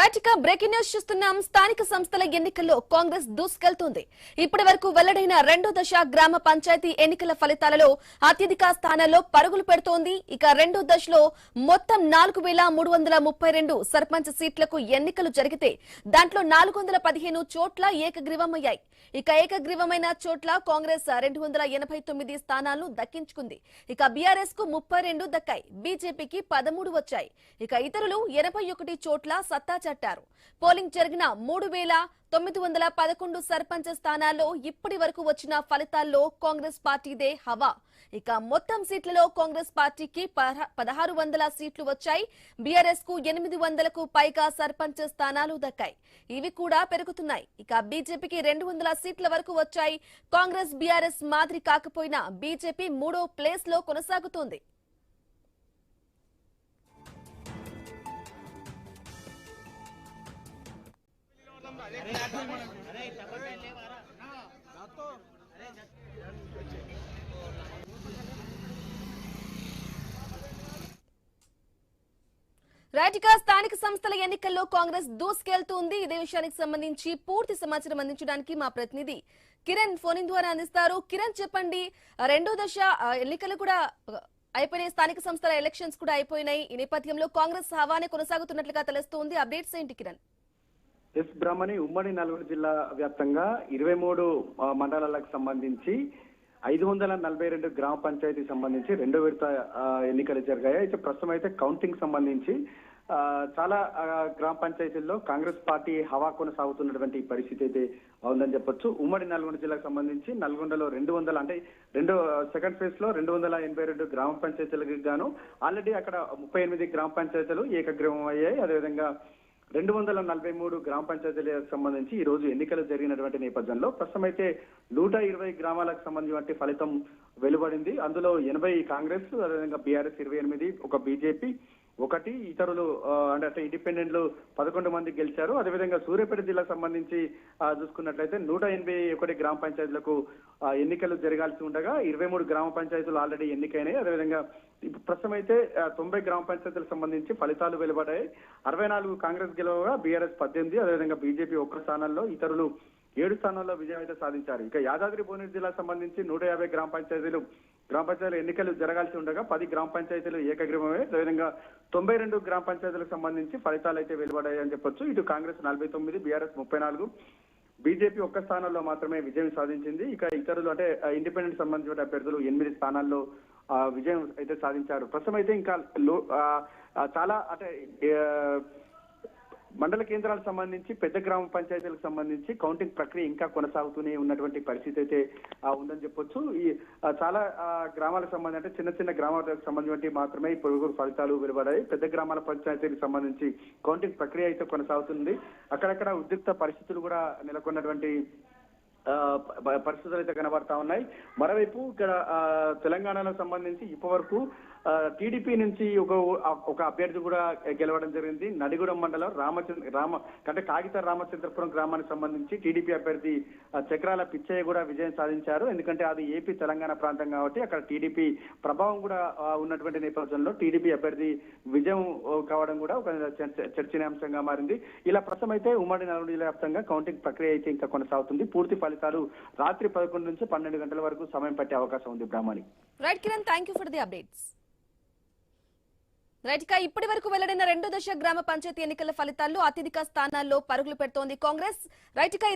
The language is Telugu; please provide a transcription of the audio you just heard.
రైట్ గా బ్రేకింగ్ న్యూస్ చూస్తున్నాం. స్థానిక సంస్థల ఎన్నికల్లో కాంగ్రెస్ దూసుకెళ్తుంది. ఇప్పటి వరకు వెల్లడైన రెండో దశ గ్రామ పంచాయతీ ఎన్నికల ఫలితాలలో అత్యధిక స్థానాల్లో పరుగులు పెడుతోంది. ఇక రెండో దశలో మొత్తం 4332 సర్పంచ్ సీట్లకు ఎన్నికలు జరిగితే దాంట్లో 415 చోట్ల ఏకగ్రీవమయ్యాయి. ఇక ఏకగ్రీవమైన చోట్ల కాంగ్రెస్ 289 స్థానాలను దక్కించుకుంది. ఇక బీఆర్ఎస్ కు 32 దక్కాయి, బీజేపీకి 13 వచ్చాయి. ఇక ఇతరులు 81 చోట్ల సత్తా చాటారు. పోలింగ్ జరిగిన 3911 సర్పంచ్ స్థానాల్లో ఇప్పటి వరకు వచ్చిన ఫలితాల్లో కాంగ్రెస్ పార్టీదే హవా. ఇక మొత్తం సీట్లలో కాంగ్రెస్ పార్టీకి 1600 సీట్లు వచ్చాయి. బీఆర్ఎస్ కు 800కు పైగా సర్పంచ్ స్థానాలు దక్కాయి. ఇవి కూడా పెరుగుతున్నాయి. ఇక బీజేపీకి 200 సీట్ల వరకు వచ్చాయి. కాంగ్రెస్ బీఆర్ఎస్ మాదిరి కాకపోయినా బీజేపీ 3వ ప్లేస్ లో కొనసాగుతోంది. రైట్ గా స్థానిక సంస్థల ఎన్నికల్లో కాంగ్రెస్ దూసుకెళ్తుంది. ఇదే విషయానికి సంబంధించి పూర్తి సమాచారం అందించడానికి మా ప్రతినిధి కిరణ్ ఫోన్ ద్వారా అందిస్తారు. కిరణ్, చెప్పండి, రెండో దశ ఎన్నికలు కూడా అయిపోయినాయి, స్థానిక సంస్థల ఎలక్షన్స్ కూడా అయిపోయినాయి. ఈ నేపథ్యంలో కాంగ్రెస్ హవానే కొనసాగుతున్నట్లుగా తెలుస్తోంది. అప్డేట్స్ ఏంటి కిరణ్? ఎస్ బ్రహ్మణి, ఉమ్మడి నల్గొండ జిల్లా వ్యాప్తంగా 23 మండలాలకు సంబంధించి 542 గ్రామ పంచాయతీ సంబంధించి రెండో విడత ఎన్నికలు జరిగాయి. అయితే ప్రస్తుతం అయితే కౌంటింగ్ సంబంధించి చాలా గ్రామ పంచాయతీల్లో కాంగ్రెస్ పార్టీ హవా కొనసాగుతున్నటువంటి పరిస్థితి అయితే ఉందని చెప్పొచ్చు. ఉమ్మడి నల్గొండ జిల్లాకు సంబంధించి నల్గొండలో 200 అంటే సెకండ్ ఫేజ్ లో 282 గ్రామ పంచాయతీలకు గాను ఆల్రెడీ అక్కడ 38 గ్రామ పంచాయతీలు ఏకగ్రీవం అయ్యాయి. అదేవిధంగా 243 గ్రామ పంచాయతీలకు సంబంధించి ఈ రోజు ఎన్నికలు జరిగినటువంటి నేపథ్యంలో ప్రస్తుతం అయితే 120 గ్రామాలకు సంబంధించిన ఫలితం వెలువడింది. అందులో 80 కాంగ్రెస్, అదేవిధంగా బీఆర్ఎస్ 28, ఒక బీజేపీ 1, ఇతరులు అంటే ఇండిపెండెంట్లు 11 మంది గెలిచారు. అదేవిధంగా సూర్యాపేట జిల్లాకు సంబంధించి చూసుకున్నట్లయితే 181 గ్రామ పంచాయతీలకు ఎన్నికలు జరగాల్సి ఉండగా 23 గ్రామ పంచాయతీలు ఆల్రెడీ ఎన్నికైనాయి. అదేవిధంగా ప్రస్తుతం అయితే 90 గ్రామ పంచాయతీలకు సంబంధించి ఫలితాలు వెలువడాయి. 64 కాంగ్రెస్ గెలవగా బీఆర్ఎస్ 18, అదేవిధంగా బీజేపీ 1 స్థానాల్లో, ఇతరులు 7 స్థానాల్లో విజయం అయితే సాధించారు. ఇక యాదాద్రి భువనగిరి జిల్లాకు సంబంధించి 150 గ్రామ పంచాయతీలు ఎన్నికలు జరగాల్సి ఉండగా 10 గ్రామ పంచాయతీలు ఏకగ్రీవమే. అదేవిధంగా 92 గ్రామ పంచాయతీలకు సంబంధించి ఫలితాలు అయితే వెలువడాయి అని చెప్పొచ్చు. ఇటు కాంగ్రెస్ 49, బీఆర్ఎస్ 34, బీజేపీ 1 స్థానంలో మాత్రమే విజయం సాధించింది. ఇక ఇతరులు అంటే ఇండిపెండెంట్ సంబంధించిన అభ్యర్థులు 8 స్థానాల్లో విజయం అయితే సాధించారు. ప్రస్తుతం అయితే ఇంకా చాలా అంటే మండల కేంద్రాలకు సంబంధించి పెద్ద గ్రామ పంచాయతీలకు సంబంధించి కౌంటింగ్ ప్రక్రియ ఇంకా కొనసాగుతూనే ఉన్నటువంటి పరిస్థితి అయితే ఉందని చెప్పొచ్చు. ఈ చాలా గ్రామాలకు సంబంధించి అంటే చిన్న చిన్న గ్రామాలకు సంబంధించి మాత్రమే ఈ పొరుగురు ఫలితాలు వెలువడాయి. పెద్ద గ్రామాల పంచాయతీలకు సంబంధించి కౌంటింగ్ ప్రక్రియ అయితే కొనసాగుతుంది. అక్కడక్కడ ఉద్రిక్త పరిస్థితులు కూడా నెలకొన్నటువంటి పరిస్థితులు అయితే కనబడతా ఉన్నాయి. మరోవైపు ఇక్కడ తెలంగాణలో సంబంధించి ఇప్పటివరకు టీడీపీ నుంచి ఒక అభ్యర్థి కూడా గెలవడం జరిగింది. నడిగూడెం మండలం అంటే కాగిత రామచంద్రపురం గ్రామానికి సంబంధించి టీడీపీ అభ్యర్థి చక్రాల పిచ్చయ్య కూడా విజయం సాధించారు. ఎందుకంటే అది ఏపీ తెలంగాణ ప్రాంతం కాబట్టి అక్కడ టీడీపీ ప్రభావం కూడా ఉన్నటువంటి నేపథ్యంలో టీడీపీ అభ్యర్థి విజయం కావడం కూడా ఒక చర్చనీయాంశంగా మారింది. ఇలా ప్రస్తుతం అయితే ఉమ్మడి నల్గొండ జిల్లా వ్యాప్తంగా కౌంటింగ్ ప్రక్రియ అయితే ఇంకా కొనసాగుతుంది. పూర్తి ఫలితాలు రాత్రి 11 నుంచి 12 గంటల వరకు సమయం పట్టే అవకాశం ఉంది. Brahmani. Right Kiran, thank you for the updates. Right గా ఇప్పటి వరకు వెల్లడైన రెండో దశ గ్రామ పంచాయతీ ఎన్నికల ఫలితాల్లో అత్యధిక స్థానాల్లో పరుగులు పెడుతోంది కాంగ్రెస్. రైట్ గా